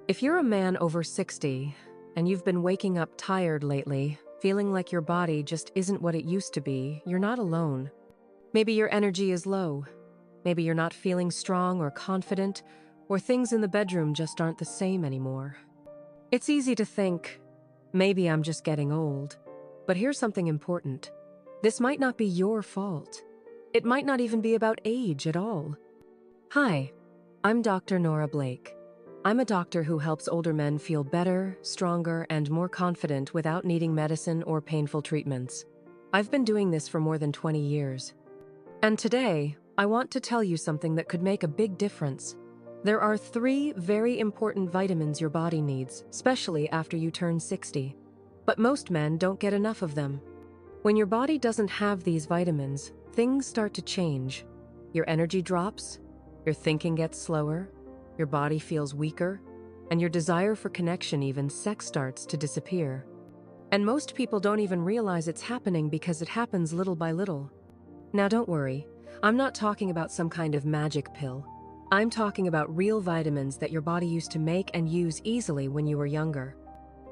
If you're a man over 60 and you've been waking up tired lately, feeling like your body just isn't what it used to be, you're not alone. Maybe your energy is low. Maybe you're not feeling strong or confident, or things in the bedroom just aren't the same anymore. It's easy to think, maybe I'm just getting old. But here's something important. This might not be your fault. It might not even be about age at all. Hi, I'm Dr. Nora Blake. I'm a doctor who helps older men feel better, stronger, and more confident without needing medicine or painful treatments. I've been doing this for more than 20 years. And today, I want to tell you something that could make a big difference. There are 3 very important vitamins your body needs, especially after you turn 60. But most men don't get enough of them. When your body doesn't have these vitamins, things start to change. Your energy drops, your thinking gets slower, your body feels weaker, and your desire for connection, even sex, starts to disappear. And most people don't even realize it's happening because it happens little by little. Now don't worry, I'm not talking about some kind of magic pill. I'm talking about real vitamins that your body used to make and use easily when you were younger.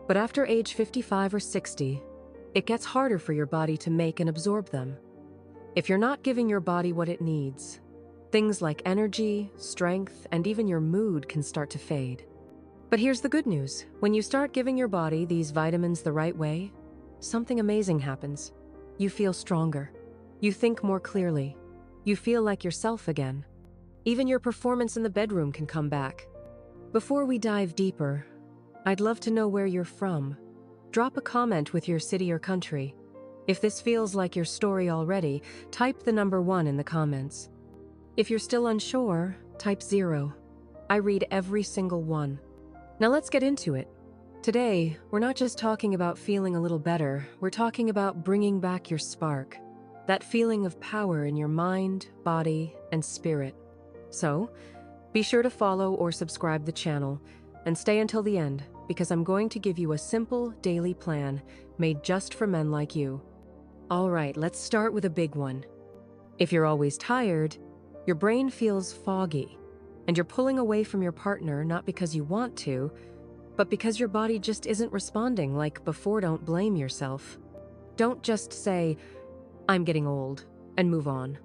But after age 55 or 60, it gets harder for your body to make and absorb them. If you're not giving your body what it needs, things like energy, strength, and even your mood can start to fade. But here's the good news. When you start giving your body these vitamins the right way, something amazing happens. You feel stronger. You think more clearly. You feel like yourself again. Even your performance in the bedroom can come back. Before we dive deeper, I'd love to know where you're from. Drop a comment with your city or country. If this feels like your story already, type the number 1 in the comments. If you're still unsure, type 0. I read every single one. Now let's get into it. Today, we're not just talking about feeling a little better, we're talking about bringing back your spark. That feeling of power in your mind, body, and spirit. So, be sure to follow or subscribe the channel, and stay until the end, because I'm going to give you a simple daily plan made just for men like you. Alright, let's start with a big one. If you're always tired, your brain feels foggy, and you're pulling away from your partner not because you want to, but because your body just isn't responding like before. Don't blame yourself. Don't just say, I'm getting old, and move on.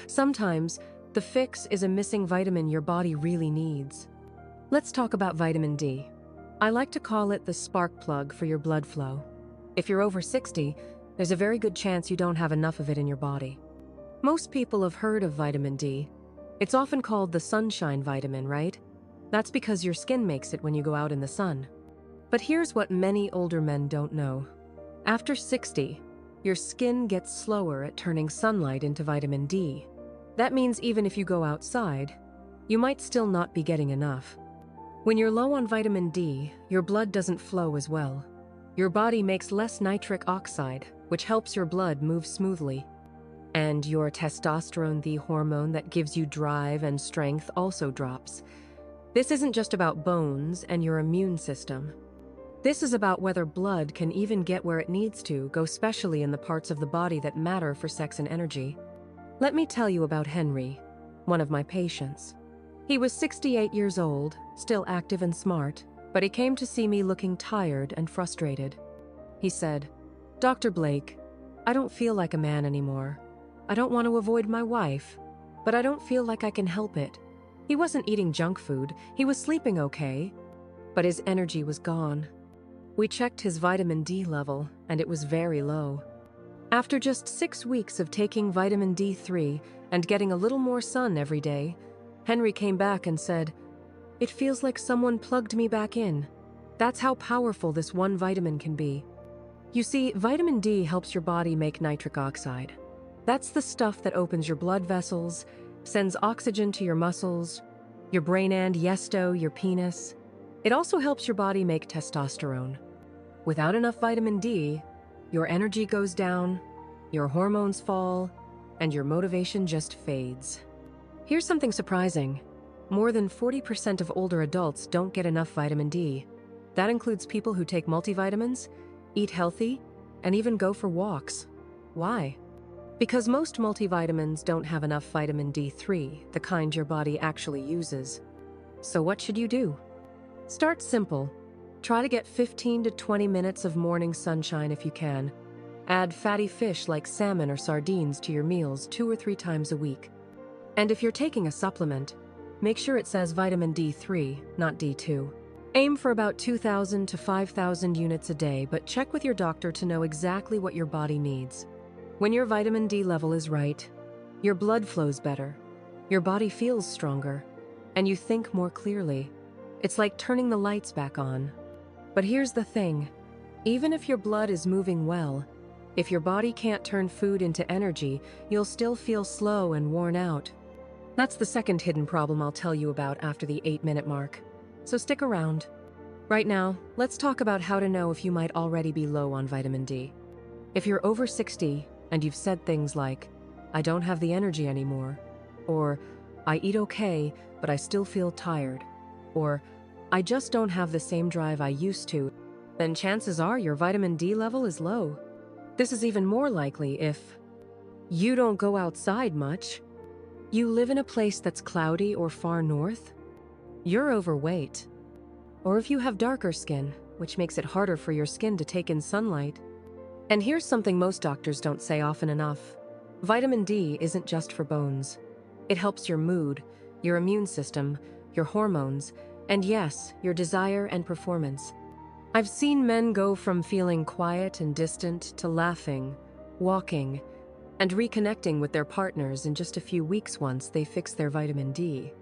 Sometimes, the fix is a missing vitamin your body really needs. Let's talk about vitamin D. I like to call it the spark plug for your blood flow. If you're over 60, there's a very good chance you don't have enough of it in your body. Most people have heard of vitamin D. It's often called the sunshine vitamin, right? That's because your skin makes it when you go out in the sun. But here's what many older men don't know. After 60, your skin gets slower at turning sunlight into vitamin D. That means even if you go outside, you might still not be getting enough. When you're low on vitamin D, your blood doesn't flow as well. Your body makes less nitric oxide, which helps your blood move smoothly. And your testosterone, the hormone that gives you drive and strength, also drops. This isn't just about bones and your immune system. This is about whether blood can even get where it needs to go, especially in the parts of the body that matter for sex and energy. Let me tell you about Henry, one of my patients. He was 68 years old, still active and smart, but he came to see me looking tired and frustrated. He said, "Dr. Blake, I don't feel like a man anymore. I don't want to avoid my wife, but I don't feel like I can help it." He wasn't eating junk food, he was sleeping okay, but his energy was gone. We checked his vitamin D level, and it was very low. After just 6 weeks of taking vitamin D3 and getting a little more sun every day, Henry came back and said, "It feels like someone plugged me back in." That's how powerful this one vitamin can be. You see, vitamin D helps your body make nitric oxide. That's the stuff that opens your blood vessels, sends oxygen to your muscles, your brain and, your penis. It also helps your body make testosterone. Without enough vitamin D, your energy goes down, your hormones fall, and your motivation just fades. Here's something surprising. More than 40% of older adults don't get enough vitamin D. That includes people who take multivitamins, eat healthy, and even go for walks. Why? Because most multivitamins don't have enough vitamin D3, the kind your body actually uses. So what should you do? Start simple. Try to get 15 to 20 minutes of morning sunshine if you can. Add fatty fish like salmon or sardines to your meals 2 or 3 times a week. And if you're taking a supplement, make sure it says vitamin D3, not D2. Aim for about 2,000 to 5,000 units a day, but check with your doctor to know exactly what your body needs. When your vitamin D level is right, your blood flows better, your body feels stronger, and you think more clearly. It's like turning the lights back on. But here's the thing, even if your blood is moving well, if your body can't turn food into energy, you'll still feel slow and worn out. That's the second hidden problem I'll tell you about after the 8-minute mark. So stick around. Right now, let's talk about how to know if you might already be low on vitamin D. If you're over 60 and you've said things like, "I don't have the energy anymore," or "I eat okay, but I still feel tired," or "I just don't have the same drive I used to," then chances are your vitamin D level is low. This is even more likely if you don't go outside much, you live in a place that's cloudy or far north, you're overweight, or if you have darker skin, which makes it harder for your skin to take in sunlight. And here's something most doctors don't say often enough. Vitamin D isn't just for bones. It helps your mood, your immune system, your hormones, and yes, your desire and performance. I've seen men go from feeling quiet and distant to laughing, walking, and reconnecting with their partners in just a few weeks once they fix their vitamin D.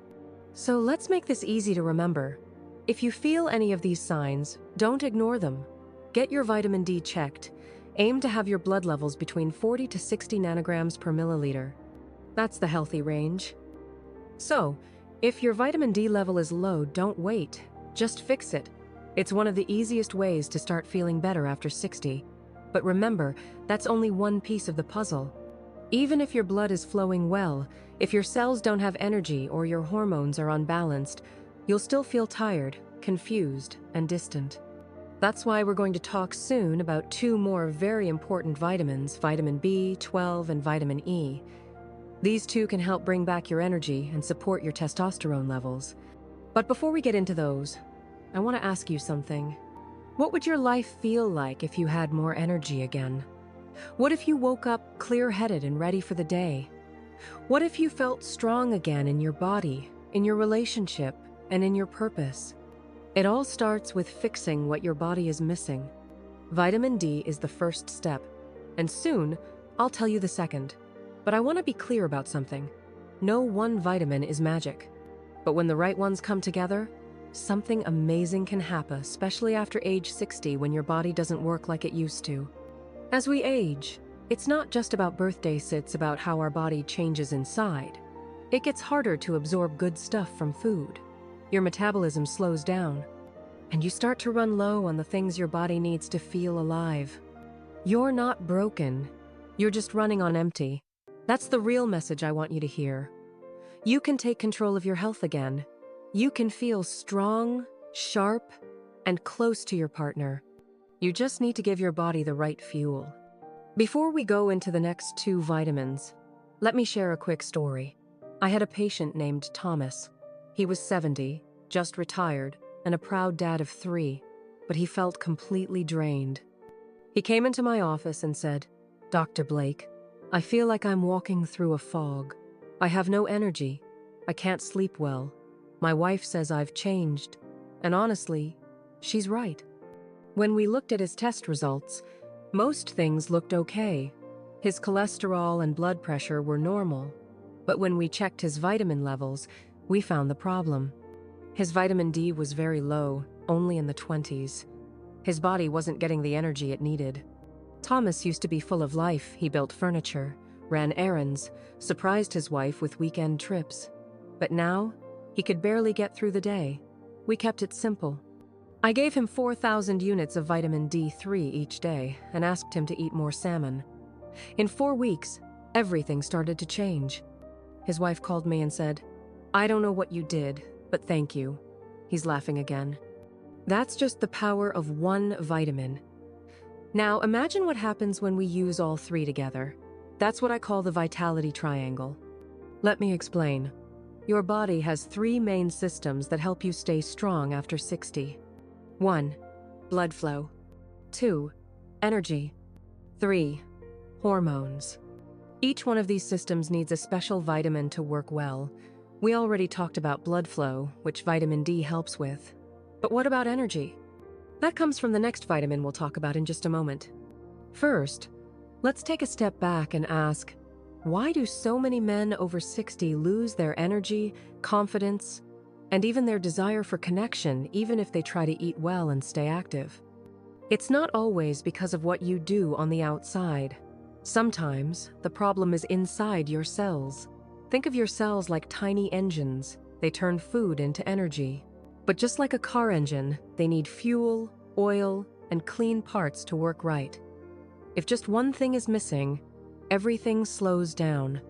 So let's make this easy to remember. If you feel any of these signs, don't ignore them. Get your vitamin D checked. Aim to have your blood levels between 40 to 60 nanograms per milliliter. That's the healthy range. So, if your vitamin D level is low, don't wait. Just fix it. It's one of the easiest ways to start feeling better after 60. But remember, that's only one piece of the puzzle. Even if your blood is flowing well, if your cells don't have energy or your hormones are unbalanced, you'll still feel tired, confused, and distant. That's why we're going to talk soon about 2 more very important vitamins, vitamin B12 and vitamin E. These 2 can help bring back your energy and support your testosterone levels. But before we get into those, I want to ask you something. What would your life feel like if you had more energy again? What if you woke up clear-headed and ready for the day? What if you felt strong again in your body, in your relationship, and in your purpose? It all starts with fixing what your body is missing. Vitamin D is the first step, and soon I'll tell you the second. But I want to be clear about something. No one vitamin is magic. But when the right ones come together, something amazing can happen, especially after age 60 when your body doesn't work like it used to. As we age, it's not just about birthdays, it's about how our body changes inside. It gets harder to absorb good stuff from food. Your metabolism slows down, and you start to run low on the things your body needs to feel alive. You're not broken. You're just running on empty. That's the real message I want you to hear. You can take control of your health again. You can feel strong, sharp, and close to your partner. You just need to give your body the right fuel. Before we go into the next 2 vitamins, let me share a quick story. I had a patient named Thomas. He was 70, just retired, and a proud dad of 3, but he felt completely drained. He came into my office and said, "Dr. Blake, I feel like I'm walking through a fog. I have no energy. I can't sleep well. My wife says I've changed. And honestly, she's right." When we looked at his test results, most things looked okay. His cholesterol and blood pressure were normal. But when we checked his vitamin levels, we found the problem. His vitamin D was very low, only in the 20s. His body wasn't getting the energy it needed. Thomas used to be full of life. He built furniture, ran errands, surprised his wife with weekend trips. But now, he could barely get through the day. We kept it simple. I gave him 4,000 units of vitamin D3 each day and asked him to eat more salmon. In 4 weeks, everything started to change. His wife called me and said, "I don't know what you did, but thank you." He's laughing again. That's just the power of one vitamin. Now imagine what happens when we use all 3 together. That's what I call the vitality triangle. Let me explain. Your body has three main systems that help you stay strong after 60. 1. Blood flow. 2. Energy. 3. Hormones. Each one of these systems needs a special vitamin to work well. We already talked about blood flow, which vitamin D helps with. But what about energy? That comes from the next vitamin we'll talk about in just a moment. First, let's take a step back and ask, why do so many men over 60 lose their energy, confidence, and even their desire for connection, even if they try to eat well and stay active? It's not always because of what you do on the outside. Sometimes the problem is inside your cells. Think of your cells like tiny engines. They turn food into energy. But just like a car engine, they need fuel, oil, and clean parts to work right. If just one thing is missing, everything slows down.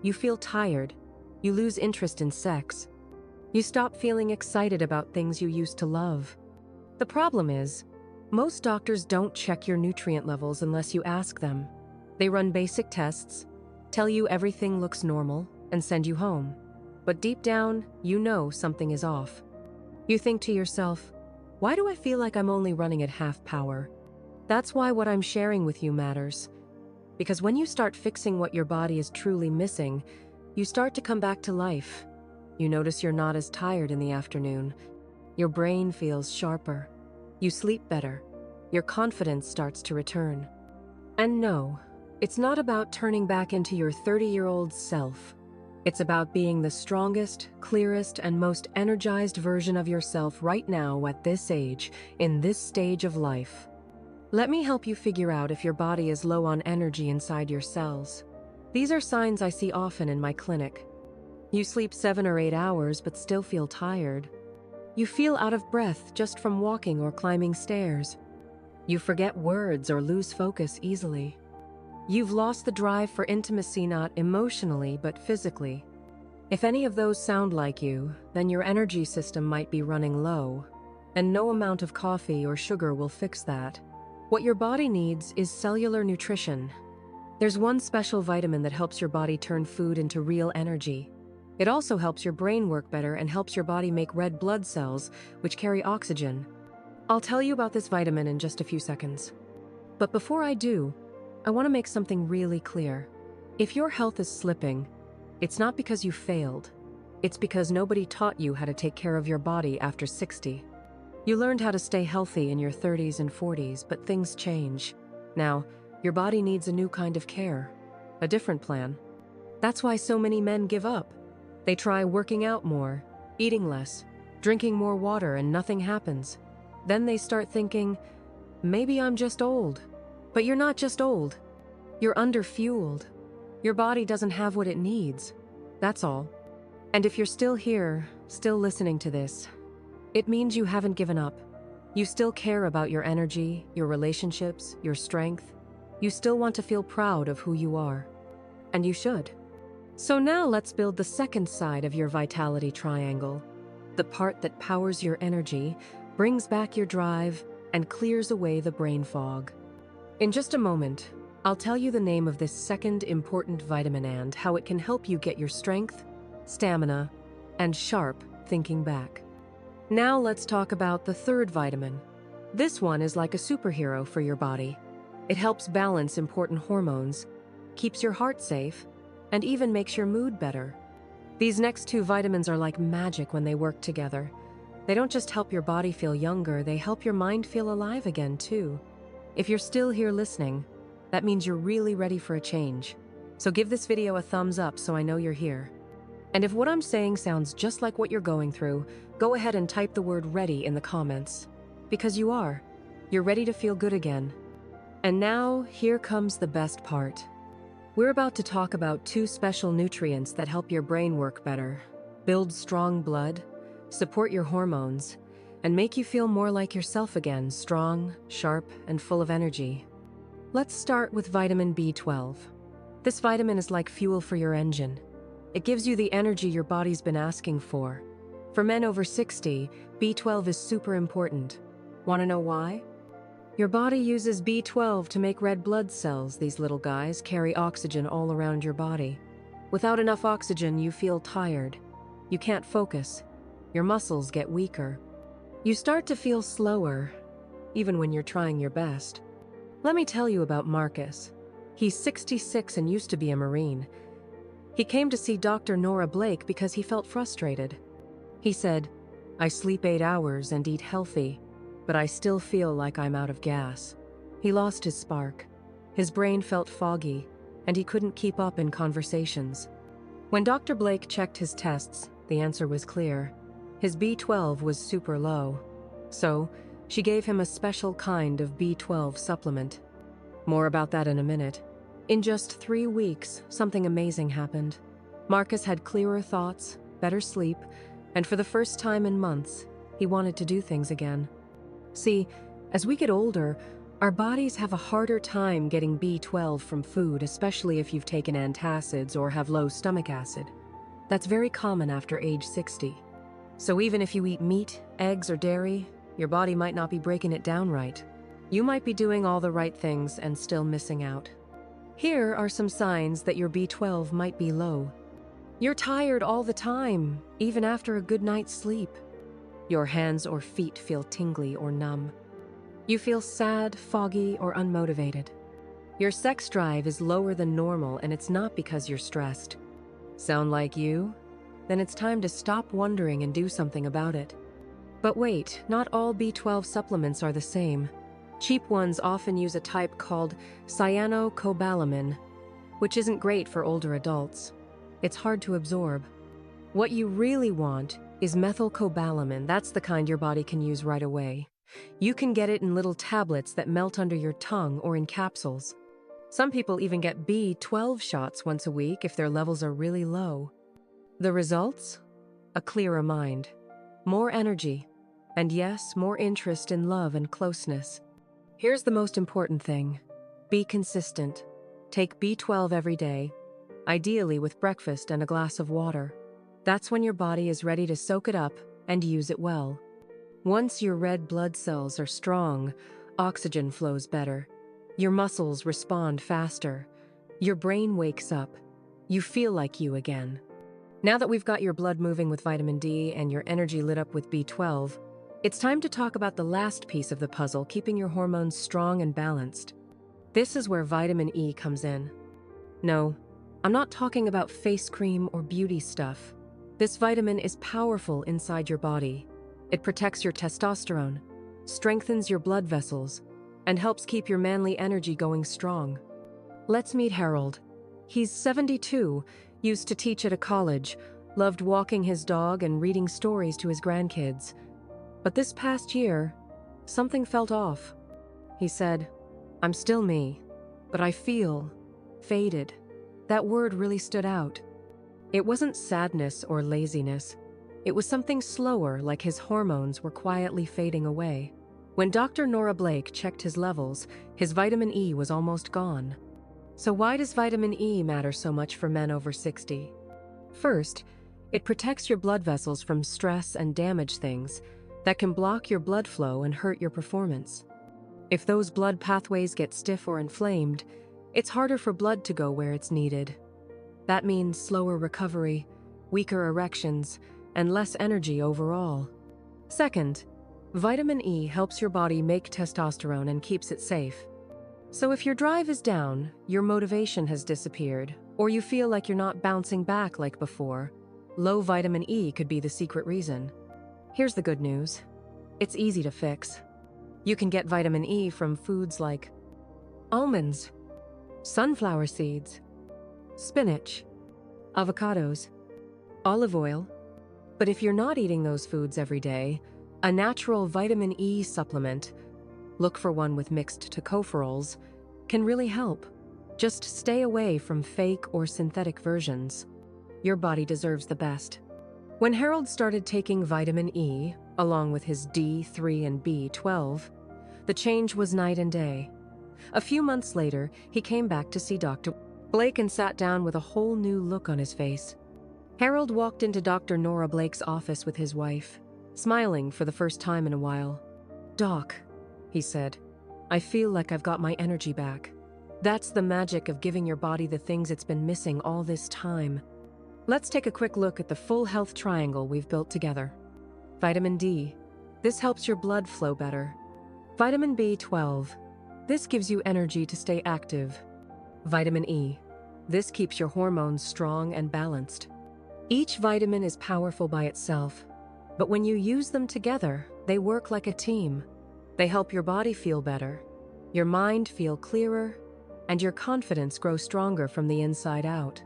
You feel tired. You lose interest in sex. You stop feeling excited about things you used to love. The problem is, most doctors don't check your nutrient levels unless you ask them. They run basic tests, tell you everything looks normal, and send you home. But deep down, you know something is off. You think to yourself, why do I feel like I'm only running at half power? That's why what I'm sharing with you matters. Because when you start fixing what your body is truly missing, you start to come back to life. You notice you're not as tired in the afternoon. Your brain feels sharper. You sleep better. Your confidence starts to return. And no, it's not about turning back into your 30-year-old self. It's about being the strongest, clearest, and most energized version of yourself right now at this age, in this stage of life. Let me help you figure out if your body is low on energy inside your cells. These are signs I see often in my clinic. You sleep 7 or 8 hours but still feel tired. You feel out of breath just from walking or climbing stairs. You forget words or lose focus easily. You've lost the drive for intimacy not emotionally but physically. If any of those sound like you, then your energy system might be running low, and no amount of coffee or sugar will fix that. What your body needs is cellular nutrition. There's one special vitamin that helps your body turn food into real energy. It also helps your brain work better and helps your body make red blood cells, which carry oxygen. I'll tell you about this vitamin in just a few seconds. But before I do, I want to make something really clear. If your health is slipping, it's not because you failed. It's because nobody taught you how to take care of your body after 60. You learned how to stay healthy in your 30s and 40s, but things change. Now, your body needs a new kind of care, a different plan. That's why so many men give up. They try working out more, eating less, drinking more water, and nothing happens. Then they start thinking, maybe I'm just old. But you're not just old. You're underfueled. Your body doesn't have what it needs. That's all. And if you're still here, still listening to this, it means you haven't given up. You still care about your energy, your relationships, your strength. You still want to feel proud of who you are. And you should. So now let's build the second side of your vitality triangle. The part that powers your energy, brings back your drive, and clears away the brain fog. In just a moment, I'll tell you the name of this second important vitamin and how it can help you get your strength, stamina, and sharp thinking back. Now let's talk about the third vitamin. This one is like a superhero for your body. It helps balance important hormones, keeps your heart safe, and even makes your mood better. These next two vitamins are like magic when they work together. They don't just help your body feel younger, they help your mind feel alive again too. If you're still here listening, that means you're really ready for a change. So give this video a thumbs up so I know you're here. And if what I'm saying sounds just like what you're going through, go ahead and type the word ready in the comments. Because you are. You're ready to feel good again. And now, here comes the best part. We're about to talk about two special nutrients that help your brain work better, build strong blood, support your hormones, and make you feel more like yourself again, strong, sharp, and full of energy. Let's start with vitamin B12. This vitamin is like fuel for your engine. It gives you the energy your body's been asking for. For men over 60, B12 is super important. Want to know why? Your body uses B12 to make red blood cells. These little guys carry oxygen all around your body. Without enough oxygen, you feel tired. You can't focus. Your muscles get weaker. You start to feel slower, even when you're trying your best. Let me tell you about Marcus. He's 66 and used to be a Marine. He came to see Dr. Nora Blake because he felt frustrated. He said, "I sleep 8 hours and eat healthy, but I still feel like I'm out of gas." He lost his spark. His brain felt foggy, and he couldn't keep up in conversations. When Dr. Blake checked his tests, the answer was clear. His B12 was super low. So, she gave him a special kind of B12 supplement. More about that in a minute. In just 3 weeks, something amazing happened. Marcus had clearer thoughts, better sleep, and for the first time in months, he wanted to do things again. See, as we get older, our bodies have a harder time getting B12 from food, especially if you've taken antacids or have low stomach acid. That's very common after age 60. So even if you eat meat, eggs, or dairy, your body might not be breaking it down right. You might be doing all the right things and still missing out. Here are some signs that your B12 might be low. You're tired all the time, even after a good night's sleep. Your hands or feet feel tingly or numb. You feel sad, foggy, or unmotivated. Your sex drive is lower than normal, and it's not because you're stressed. Sound like you? Then it's time to stop wondering and do something about it. But wait, not all B12 supplements are the same. Cheap ones often use a type called cyanocobalamin, which isn't great for older adults. It's hard to absorb. What you really want is methylcobalamin. That's the kind your body can use right away. You can get it in little tablets that melt under your tongue or in capsules. Some people even get B12 shots once a week if their levels are really low. The results? A clearer mind, more energy, and yes, more interest in love and closeness. Here's the most important thing. Be consistent. Take B12 every day, ideally with breakfast and a glass of water. That's when your body is ready to soak it up and use it well. Once your red blood cells are strong, oxygen flows better. Your muscles respond faster. Your brain wakes up. You feel like you again. Now that we've got your blood moving with vitamin D and your energy lit up with B12, it's time to talk about the last piece of the puzzle, keeping your hormones strong and balanced. This is where vitamin E comes in. No, I'm not talking about face cream or beauty stuff. This vitamin is powerful inside your body. It protects your testosterone, strengthens your blood vessels, and helps keep your manly energy going strong. Let's meet Harold. He's 72, used to teach at a college, loved walking his dog and reading stories to his grandkids. But this past year, something felt off. He said, "I'm still me, but I feel faded." That word really stood out. It wasn't sadness or laziness. It was something slower, like his hormones were quietly fading away. When Dr. Nora Blake checked his levels, his vitamin E was almost gone. So why does vitamin E matter so much for men over 60? First, it protects your blood vessels from stress and damage things that can block your blood flow and hurt your performance. If those blood pathways get stiff or inflamed, it's harder for blood to go where it's needed. That means slower recovery, weaker erections, and less energy overall. Second, vitamin E helps your body make testosterone and keeps it safe. So if your drive is down, your motivation has disappeared, or you feel like you're not bouncing back like before, low vitamin E could be the secret reason. Here's the good news. It's easy to fix. You can get vitamin E from foods like almonds, sunflower seeds, spinach, avocados, olive oil. But if you're not eating those foods every day, a natural vitamin E supplement, look for one with mixed tocopherols, can really help. Just stay away from fake or synthetic versions. Your body deserves the best. When Harold started taking vitamin E, along with his D3 and B12, the change was night and day. A few months later, he came back to see Dr. Blake and sat down with a whole new look on his face. Harold walked into Dr. Nora Blake's office with his wife, smiling for the first time in a while. "Doc," he said, "I feel like I've got my energy back. That's the magic of giving your body the things it's been missing all this time." Let's take a quick look at the full health triangle we've built together. Vitamin D. This helps your blood flow better. Vitamin B12. This gives you energy to stay active. Vitamin E. This keeps your hormones strong and balanced. Each vitamin is powerful by itself, but when you use them together, they work like a team. They help your body feel better, your mind feel clearer, and your confidence grow stronger from the inside out.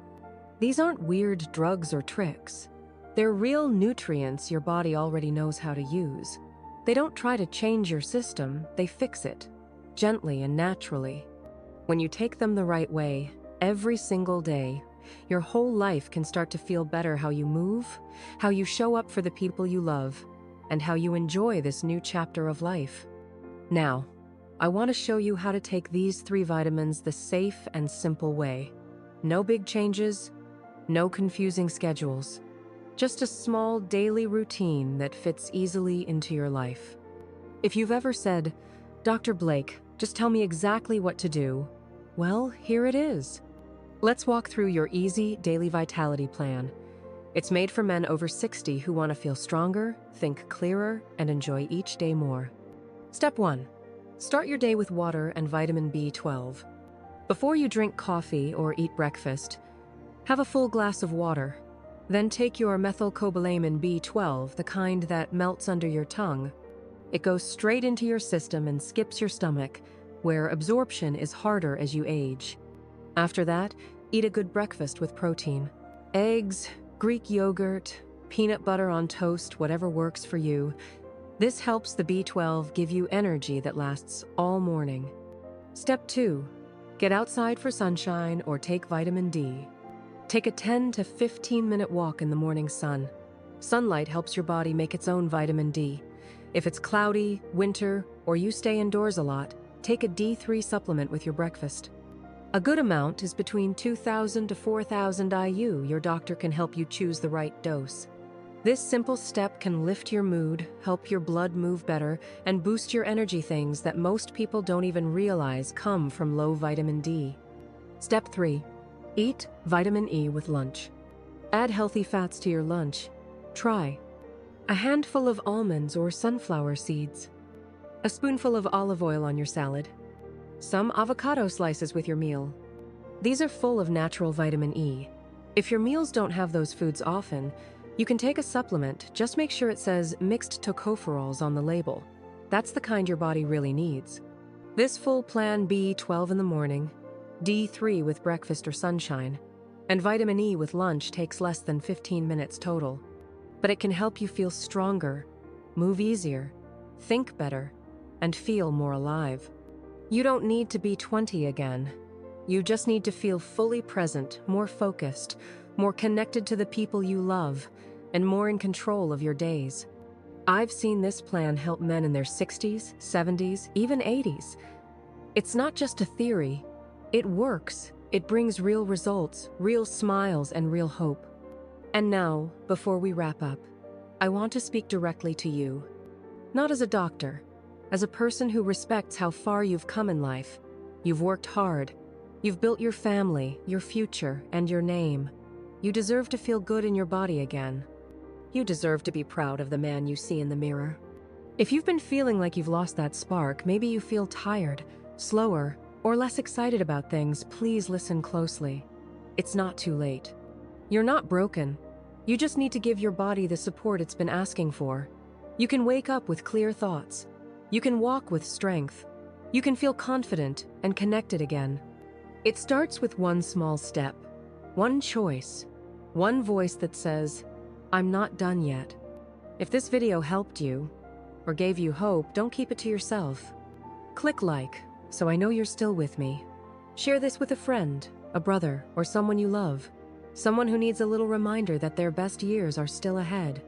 These aren't weird drugs or tricks. They're real nutrients your body already knows how to use. They don't try to change your system, they fix it, gently and naturally. When you take them the right way, every single day, your whole life can start to feel better: how you move, how you show up for the people you love, and how you enjoy this new chapter of life. Now, I want to show you how to take these 3 vitamins the safe and simple way. No big changes, no confusing schedules. Just a small daily routine that fits easily into your life. If you've ever said, "Dr. Blake, just tell me exactly what to do," well, here it is. Let's walk through your easy daily vitality plan. It's made for men over 60 who want to feel stronger, think clearer, and enjoy each day more. Step 1. Start your day with water and vitamin B12. Before you drink coffee or eat breakfast, have a full glass of water. Then take your methylcobalamin B12, the kind that melts under your tongue. It goes straight into your system and skips your stomach, where absorption is harder as you age. After that, eat a good breakfast with protein. Eggs, Greek yogurt, peanut butter on toast, whatever works for you. This helps the B12 give you energy that lasts all morning. Step 2. Get outside for sunshine or take vitamin D. Take a 10 to 15-minute walk in the morning sun. Sunlight helps your body make its own vitamin D. If it's cloudy, winter, or you stay indoors a lot, take a D3 supplement with your breakfast. A good amount is between 2,000 to 4,000 IU. Your doctor can help you choose the right dose. This simple step can lift your mood, help your blood move better, and boost your energy, things that most people don't even realize come from low vitamin D. Step 3. Eat vitamin E with lunch. Add healthy fats to your lunch. Try a handful of almonds or sunflower seeds, a spoonful of olive oil on your salad, some avocado slices with your meal. These are full of natural vitamin E. If your meals don't have those foods often, you can take a supplement. Just make sure it says mixed tocopherols on the label. That's the kind your body really needs. This full plan: B12 in the morning, D3 with breakfast or sunshine, and vitamin E with lunch takes less than 15 minutes total. But it can help you feel stronger, move easier, think better, and feel more alive. You don't need to be 20 again. You just need to feel fully present, more focused, more connected to the people you love, and more in control of your days. I've seen this plan help men in their 60s, 70s, even 80s. It's not just a theory. It works. It brings real results, real smiles, and real hope. And now, before we wrap up, I want to speak directly to you. Not as a doctor, as a person who respects how far you've come in life. You've worked hard. You've built your family, your future, and your name. You deserve to feel good in your body again. You deserve to be proud of the man you see in the mirror. If you've been feeling like you've lost that spark, maybe you feel tired, slower, or less excited about things, please listen closely. It's not too late. You're not broken. You just need to give your body the support it's been asking for. You can wake up with clear thoughts. You can walk with strength. You can feel confident and connected again. It starts with one small step, one choice, one voice that says, "I'm not done yet." If this video helped you or gave you hope, don't keep it to yourself. Click like, so I know you're still with me. Share this with a friend, a brother, or someone you love. Someone who needs a little reminder that their best years are still ahead.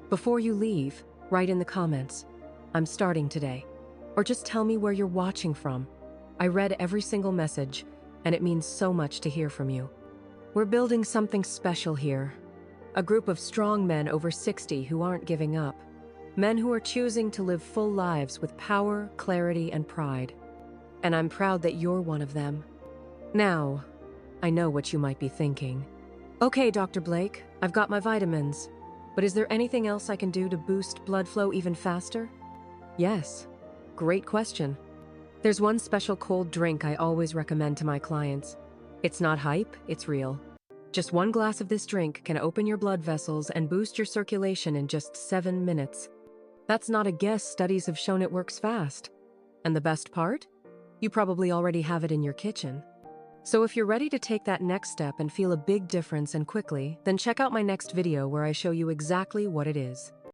Before you leave, write in the comments, "I'm starting today," or just tell me where you're watching from. I read every single message, and it means so much to hear from you. We're building something special here. A group of strong men over 60 who aren't giving up. Men who are choosing to live full lives with power, clarity, and pride. And I'm proud that you're one of them. Now, I know what you might be thinking. Okay, Dr. Blake, I've got my vitamins. But is there anything else I can do to boost blood flow even faster? Yes. Great question. There's one special cold drink I always recommend to my clients. It's not hype, it's real. Just one glass of this drink can open your blood vessels and boost your circulation in just 7 minutes. That's not a guess, studies have shown it works fast. And the best part? You probably already have it in your kitchen. So if you're ready to take that next step and feel a big difference and quickly, then check out my next video where I show you exactly what it is.